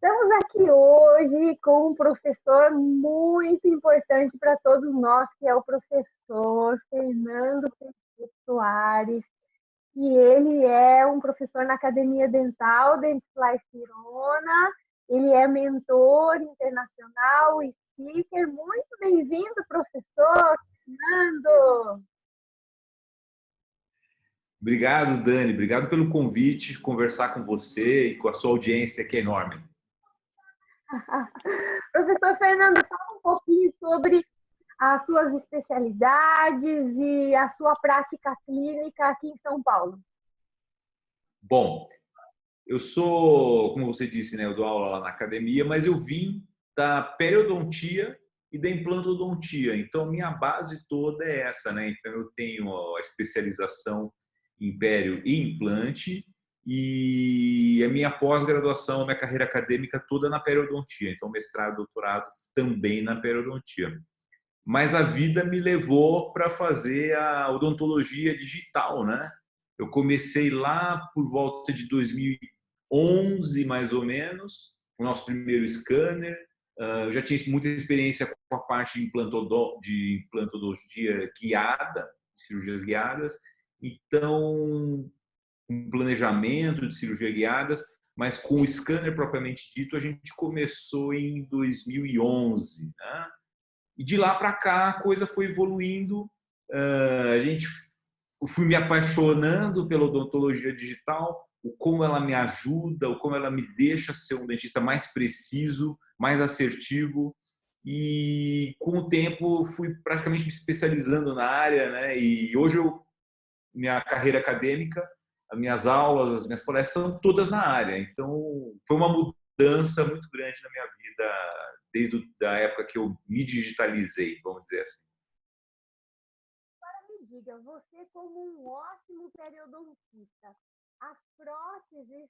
Estamos aqui hoje com um professor muito importante para todos nós, que é o professor Fernando Soares, e ele é um professor na Academia Dental Dentsply Sirona, ele é mentor internacional e speaker. Muito bem-vindo, professor Fernando! Obrigado, Dani. Obrigado pelo convite, conversar com você e com a sua audiência, que é enorme. Professor Fernando, fala um pouquinho sobre as suas especialidades e a sua prática clínica aqui em São Paulo. Bom, eu sou, como você disse, né, eu dou aula lá na academia, mas eu vim da periodontia e da implantodontia. Então, minha base toda é essa, né? Então, eu tenho a especialização em pério e implante e a minha pós-graduação, a minha carreira acadêmica toda na periodontia. Então, mestrado, doutorado também na periodontia. Mas a vida me levou para fazer a odontologia digital, né? Eu comecei lá por volta de 2011, mais ou menos, o nosso primeiro scanner. Eu já tinha muita experiência com a parte de implantologia guiada, cirurgias guiadas. Então, com planejamento de cirurgia guiadas, mas com o scanner propriamente dito, a gente começou em 2011, né? E de lá para cá a coisa foi evoluindo. Eu fui me apaixonando pela odontologia digital, o como ela me ajuda, o como ela me deixa ser um dentista mais preciso, mais assertivo. E com o tempo fui praticamente me especializando na área, né? E hoje minha carreira acadêmica, as minhas aulas, as minhas palestras são todas na área. Então foi uma mudança muito grande na minha vida desde a época que eu me digitalizei, vamos dizer assim. Agora me diga, você como um ótimo periodontista, as próteses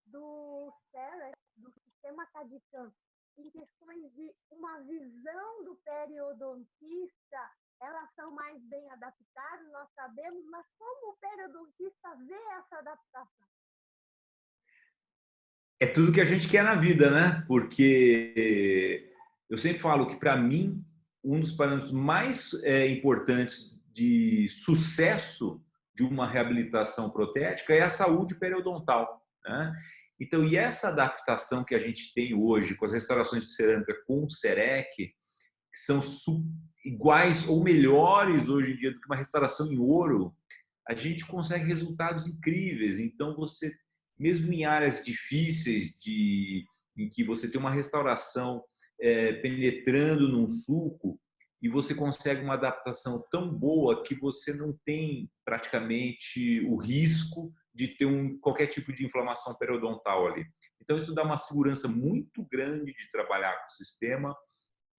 do CEREC, do sistema CAD/CAM, em questões de uma visão do periodontista, elas são mais bem adaptadas, nós sabemos, mas como o periodontista vê essa adaptação? É tudo que a gente quer na vida, né? Porque eu sempre falo que, para mim, um dos parâmetros mais importantes de sucesso de uma reabilitação protética é a saúde periodontal, né? Então, e essa adaptação que a gente tem hoje com as restaurações de cerâmica com o CEREC, que são iguais ou melhores hoje em dia do que uma restauração em ouro, a gente consegue resultados incríveis. Então, você, mesmo em áreas difíceis, em que você tem uma restauração penetrando num sulco, e você consegue uma adaptação tão boa que você não tem praticamente o risco de ter qualquer tipo de inflamação periodontal ali. Então, isso dá uma segurança muito grande de trabalhar com o sistema.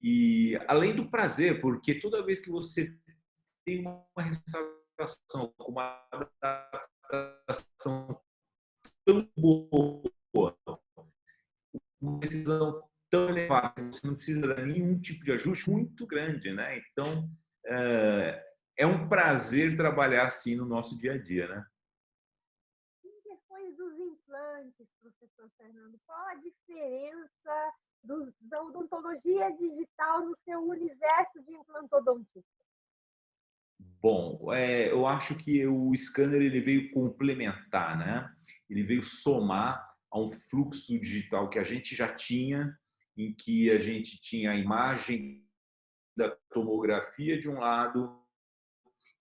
E além do prazer, porque toda vez que você tem uma restauração com uma adaptação tão boa, uma decisão tão elevada, que você não precisa dar nenhum tipo de ajuste muito grande, né? Então, é um prazer trabalhar assim no nosso dia a dia, né? Em questões dos implantes, professor Fernando, qual a diferença da odontologia digital no seu universo de implantodontista? Bom, eu acho que o scanner ele veio complementar, né? Ele veio somar a um fluxo digital que a gente já tinha, em que a gente tinha a imagem da tomografia de um lado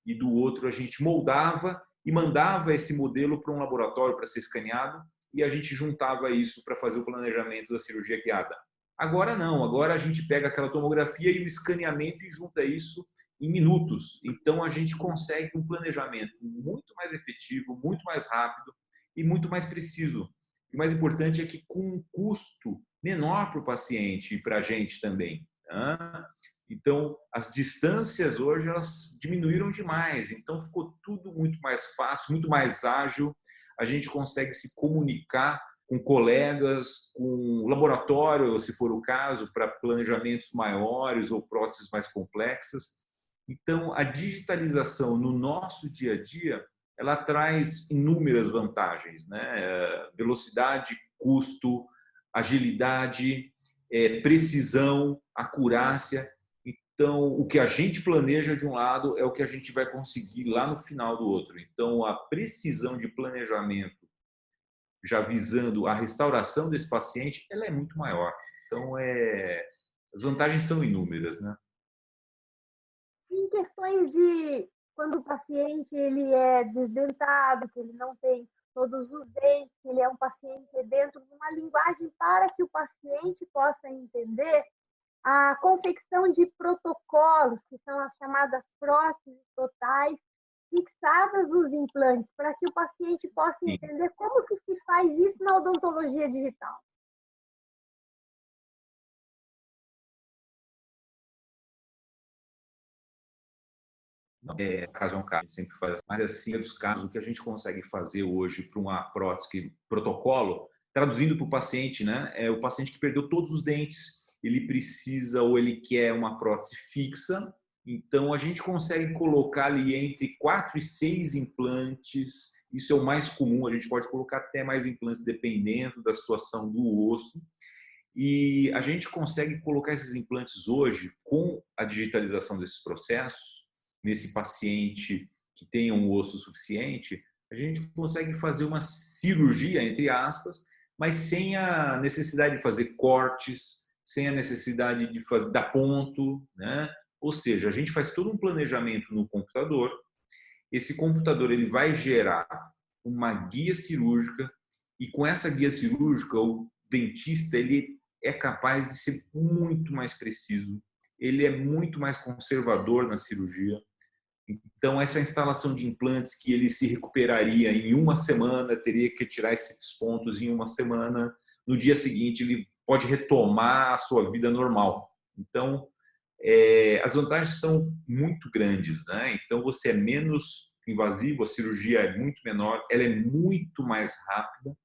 e do outro a gente moldava e mandava esse modelo para um laboratório para ser escaneado e a gente juntava isso para fazer o planejamento da cirurgia guiada. Agora não, agora a gente pega aquela tomografia e o escaneamento e junta isso em minutos. Então a gente consegue um planejamento muito mais efetivo, muito mais rápido e muito mais preciso. E o mais importante é que com um custo menor para o paciente e para a gente também. Tá? Então, as distâncias hoje elas diminuíram demais. Então, ficou tudo muito mais fácil, muito mais ágil. A gente consegue se comunicar com colegas, com laboratório, se for o caso, para planejamentos maiores ou próteses mais complexas. Então, a digitalização no nosso dia a dia, ela traz inúmeras vantagens, né? Velocidade, custo, agilidade, precisão, acurácia. Então, o que a gente planeja de um lado é o que a gente vai conseguir lá no final do outro. Então, a precisão de planejamento, já visando a restauração desse paciente, ela é muito maior. Então, as vantagens são inúmeras, né? Em questões de quando o paciente ele é desdentado, que ele não tem todos os dentes, que ele é um paciente dentro de uma linguagem para que o paciente possa entender, a confecção de protocolos, que são as chamadas próteses totais, fixadas nos implantes, para que o paciente possa entender como que se faz isso na odontologia digital. Caso é um caso, a gente sempre faz assim. Mas assim, dos casos, o que a gente consegue fazer hoje para uma prótese protocolo, traduzindo para o paciente, né? É o paciente que perdeu todos os dentes, ele precisa ou ele quer uma prótese fixa. Então, a gente consegue colocar ali entre 4 e 6 implantes. Isso é o mais comum, a gente pode colocar até mais implantes dependendo da situação do osso. E a gente consegue colocar esses implantes hoje com a digitalização desses processos, nesse paciente que tenha um osso suficiente, a gente consegue fazer uma cirurgia, entre aspas, mas sem a necessidade de fazer cortes, sem a necessidade de fazer, dar ponto, né? Ou seja, a gente faz todo um planejamento no computador. Esse computador ele vai gerar uma guia cirúrgica e com essa guia cirúrgica o dentista ele é capaz de ser muito mais preciso, ele é muito mais conservador na cirurgia. Então, essa instalação de implantes que ele se recuperaria em uma semana, teria que tirar esses pontos em uma semana, no dia seguinte ele pode retomar a sua vida normal. Então, as vantagens são muito grandes, né? Então, você é menos invasivo, a cirurgia é muito menor, ela é muito mais rápida.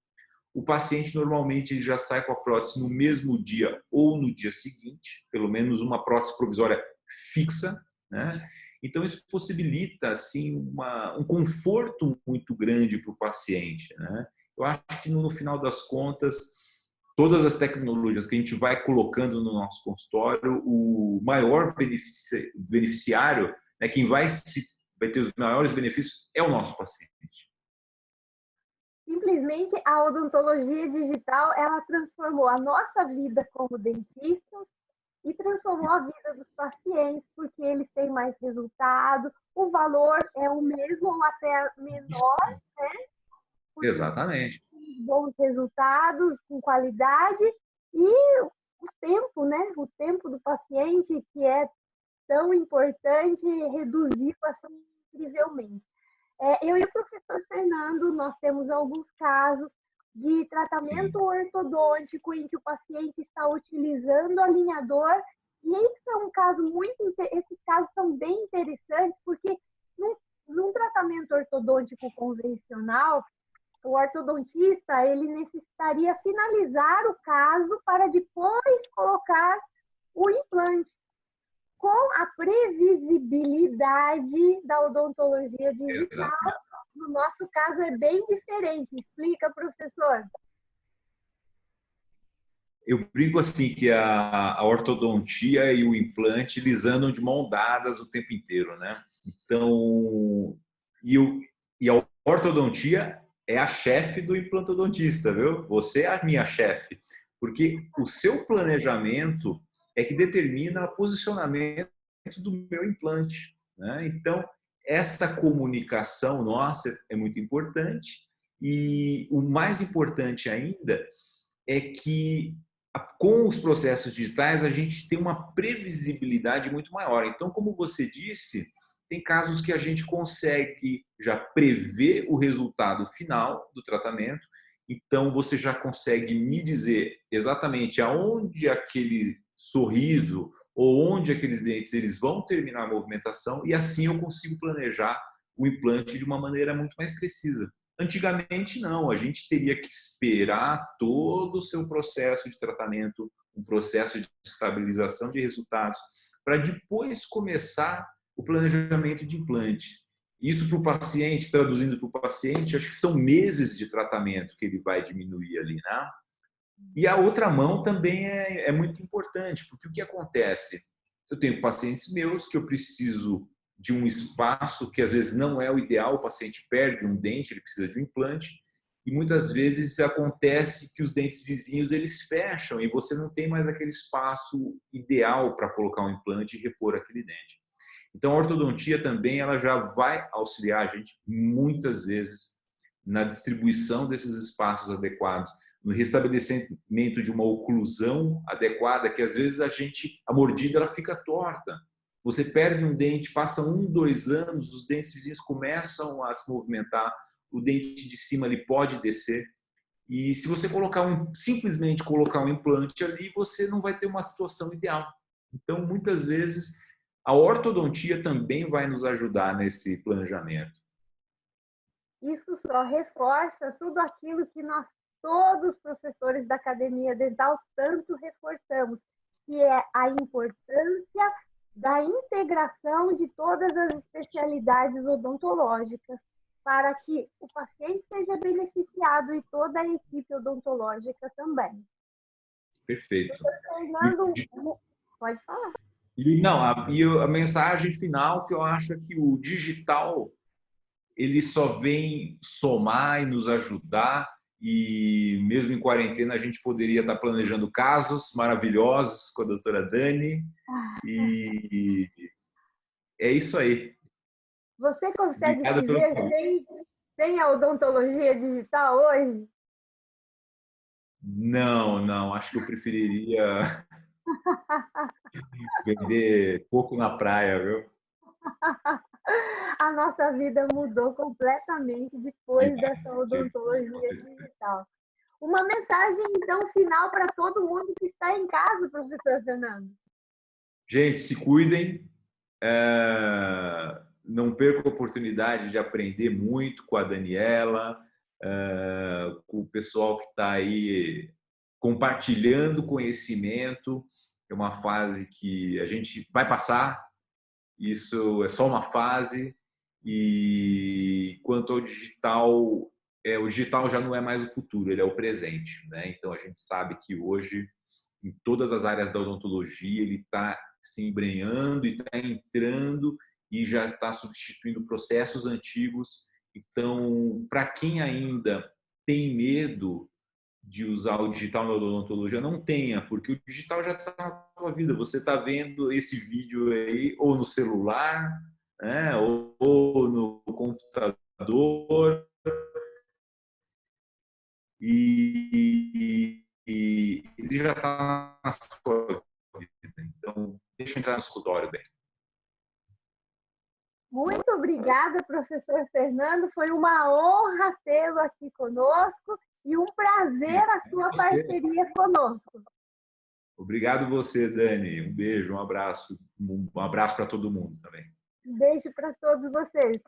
O paciente normalmente ele já sai com a prótese no mesmo dia ou no dia seguinte, pelo menos uma prótese provisória fixa, né? Então isso possibilita assim um conforto muito grande para o paciente, né? Eu acho que no final das contas todas as tecnologias que a gente vai colocando no nosso consultório, o maior beneficiário, né, quem vai ter os maiores benefícios é o nosso paciente. Simplesmente a odontologia digital, ela transformou a nossa vida como dentistas e transformou a vida dos pacientes, porque eles têm mais resultado, o valor é o mesmo ou até menor, né? Exatamente. Bons resultados, com qualidade, e o tempo, né? O tempo do paciente, que é tão importante, reduziu assim, incrivelmente. Eu e o professor Fernando, nós temos alguns casos de tratamento ortodôntico em que o paciente está utilizando alinhador, e esse é um caso esses casos são bem interessantes, porque num tratamento ortodôntico convencional, o ortodontista ele necessitaria finalizar o caso para depois colocar o implante. Com a previsibilidade da odontologia digital, no nosso caso é bem diferente. Explica, professor. Eu brinco assim que a ortodontia e o implante eles andam de mão dadas o tempo inteiro, né? Então, e a ortodontia é a chefe do implantodontista, viu? Você é a minha chefe, porque o seu planejamento é que determina o posicionamento do meu implante, né? Então, essa comunicação nossa é muito importante e o mais importante ainda é que com os processos digitais a gente tem uma previsibilidade muito maior. Então, como você disse, tem casos que a gente consegue já prever o resultado final do tratamento. Então, você já consegue me dizer exatamente aonde aquele sorriso ou onde aqueles dentes eles vão terminar a movimentação, e assim eu consigo planejar o implante de uma maneira muito mais precisa. Antigamente, não, a gente teria que esperar todo o seu processo de tratamento, um processo de estabilização de resultados, para depois começar o planejamento de implante. Isso para o paciente, traduzindo para o paciente, acho que são meses de tratamento que ele vai diminuir ali, né? E a outra mão também é muito importante, porque o que acontece? Eu tenho pacientes meus que eu preciso de um espaço que às vezes não é o ideal, o paciente perde um dente, ele precisa de um implante, e muitas vezes acontece que os dentes vizinhos eles fecham e você não tem mais aquele espaço ideal para colocar um implante e repor aquele dente. Então, a ortodontia também ela já vai auxiliar a gente muitas vezes na distribuição desses espaços adequados, no restabelecimento de uma oclusão adequada, que às vezes a mordida ela fica torta. Você perde um dente, passa 1, 2 anos, os dentes vizinhos começam a se movimentar, o dente de cima ele pode descer. E se você simplesmente colocar um implante ali, você não vai ter uma situação ideal. Então, muitas vezes, a ortodontia também vai nos ajudar nesse planejamento. Isso só reforça tudo aquilo que nós, todos os professores da academia dental, tanto reforçamos, que é a importância da integração de todas as especialidades odontológicas para que o paciente seja beneficiado e toda a equipe odontológica também. Perfeito. Fernando, pode falar. E a mensagem final que eu acho é que o digital ele só vem somar e nos ajudar, e mesmo em quarentena a gente poderia estar planejando casos maravilhosos com a doutora Dani, e é isso aí. Você consegue Obrigado pelo viver sem a odontologia digital hoje? Não, acho que eu preferiria vender coco na praia, viu? A nossa vida mudou completamente depois dessa odontologia Demais. digital. Uma mensagem, então, final para todo mundo que está em casa, professor Fernando. Gente, se cuidem. Não percam a oportunidade de aprender muito com a Daniela, com o pessoal que está aí compartilhando conhecimento. É uma fase que a gente vai passar, isso é só uma fase. E quanto ao digital, o digital já não é mais o futuro, ele é o presente, né? Então a gente sabe que hoje, em todas as áreas da odontologia, ele está se embrenhando e está entrando e já está substituindo processos antigos. Então, para quem ainda tem medo de usar o digital na odontologia, não tenha, porque o digital já está na sua vida. Você está vendo esse vídeo aí ou no celular, né, ou no computador, e ele já está na sua vida. Então, deixa eu entrar no escritório bem. Muito obrigada, professor Fernando. Foi uma honra tê-lo aqui conosco e um prazer a sua parceria conosco. Obrigado você, Dani. Um beijo, um abraço para todo mundo também. Um beijo para todos vocês.